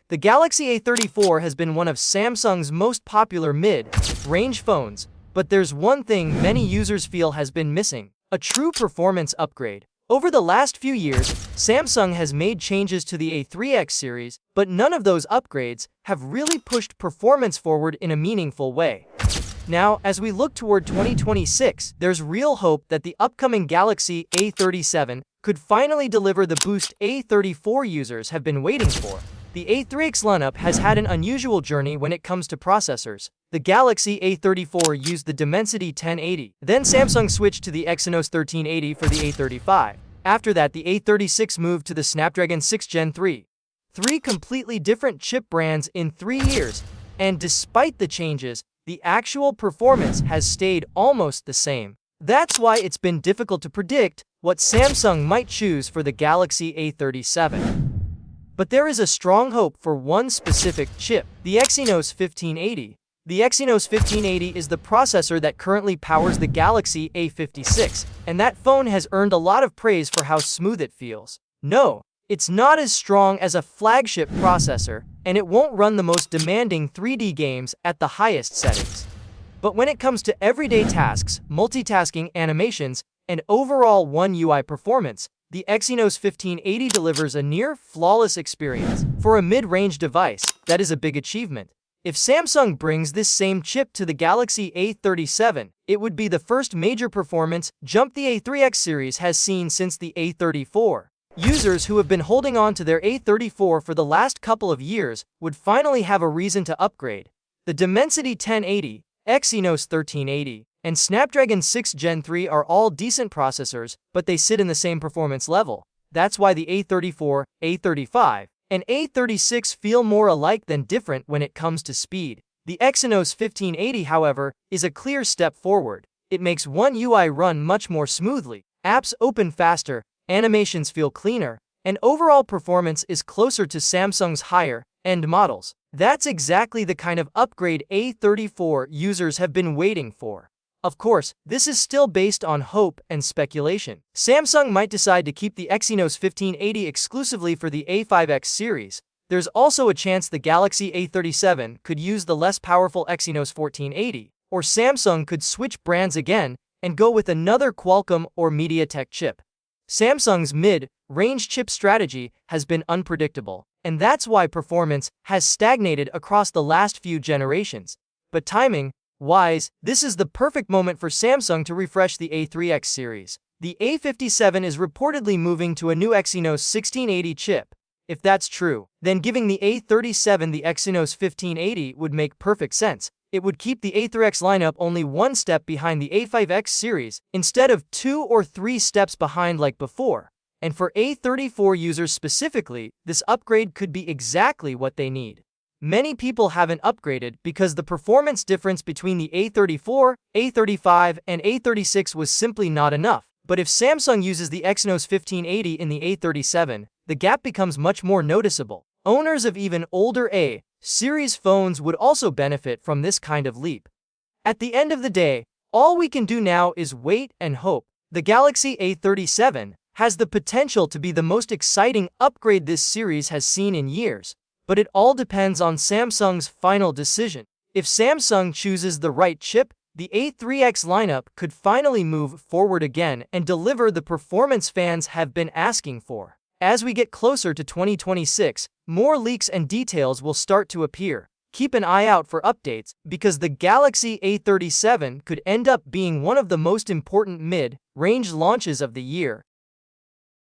The Galaxy A34 has been one of Samsung's most popular mid-range phones, but there's one thing many users feel has been missing: a true performance upgrade. Over the last few years, Samsung has made changes to the A3x series, but none of those upgrades have really pushed performance forward in a meaningful way. Now, as we look toward 2026, there's real hope that the upcoming Galaxy A37 could finally deliver the boost A34 users have been waiting for. The A3x lineup has had an unusual journey when it comes to processors. The Galaxy A34 used the Dimensity 1080. Then Samsung switched to the Exynos 1380 for the A35. After that, the A36 moved to the Snapdragon 6 Gen 3. Three completely different chip brands in 3 years. And despite the changes, the actual performance has stayed almost the same. That's why it's been difficult to predict what Samsung might choose for the Galaxy A37. But there is a strong hope for one specific chip: the Exynos 1580. The Exynos 1580 is the processor that currently powers the Galaxy A56, and that phone has earned a lot of praise for how smooth it feels. No, it's not as strong as a flagship processor, and it won't run the most demanding 3D games at the highest settings. But when it comes to everyday tasks, multitasking, animations, and overall One UI performance, the Exynos 1580 delivers a near-flawless experience. For a mid-range device, that is a big achievement. If Samsung brings this same chip to the Galaxy A37, it would be the first major performance jump the A3x series has seen since the A34. Users who have been holding on to their A34 for the last couple of years would finally have a reason to upgrade. The Dimensity 1080, Exynos 1380, and Snapdragon 6 Gen 3 are all decent processors, but they sit in the same performance level. That's why the A34, A35, and A36 feel more alike than different when it comes to speed. The Exynos 1580, however, is a clear step forward. It makes One UI run much more smoothly, apps open faster, animations feel cleaner, and overall performance is closer to Samsung's higher-end models. That's exactly the kind of upgrade A34 users have been waiting for. Of course, this is still based on hope and speculation. Samsung might decide to keep the Exynos 1580 exclusively for the A5X series. There's also a chance the Galaxy A37 could use the less powerful Exynos 1480, or Samsung could switch brands again and go with another Qualcomm or MediaTek chip. Samsung's mid-range chip strategy has been unpredictable, and that's why performance has stagnated across the last few generations. But timing-wise, this is the perfect moment for Samsung to refresh the A3x series. The A57 is reportedly moving to a new Exynos 1680 chip. If that's true, then giving the A37 the Exynos 1580 would make perfect sense. It would keep the A3x lineup only one step behind the A5X series, instead of 2 or 3 steps behind like before. And for A34 users specifically, this upgrade could be exactly what they need. Many people haven't upgraded because the performance difference between the A34, A35, and A36 was simply not enough. But if Samsung uses the Exynos 1580 in the A37, the gap becomes much more noticeable. Owners of even older A-series phones would also benefit from this kind of leap. At the end of the day, all we can do now is wait and hope. The Galaxy A37 has the potential to be the most exciting upgrade this series has seen in years, but it all depends on Samsung's final decision. If Samsung chooses the right chip, the A3x lineup could finally move forward again and deliver the performance fans have been asking for. As we get closer to 2026, more leaks and details will start to appear. Keep an eye out for updates, because the Galaxy A37 could end up being one of the most important mid-range launches of the year.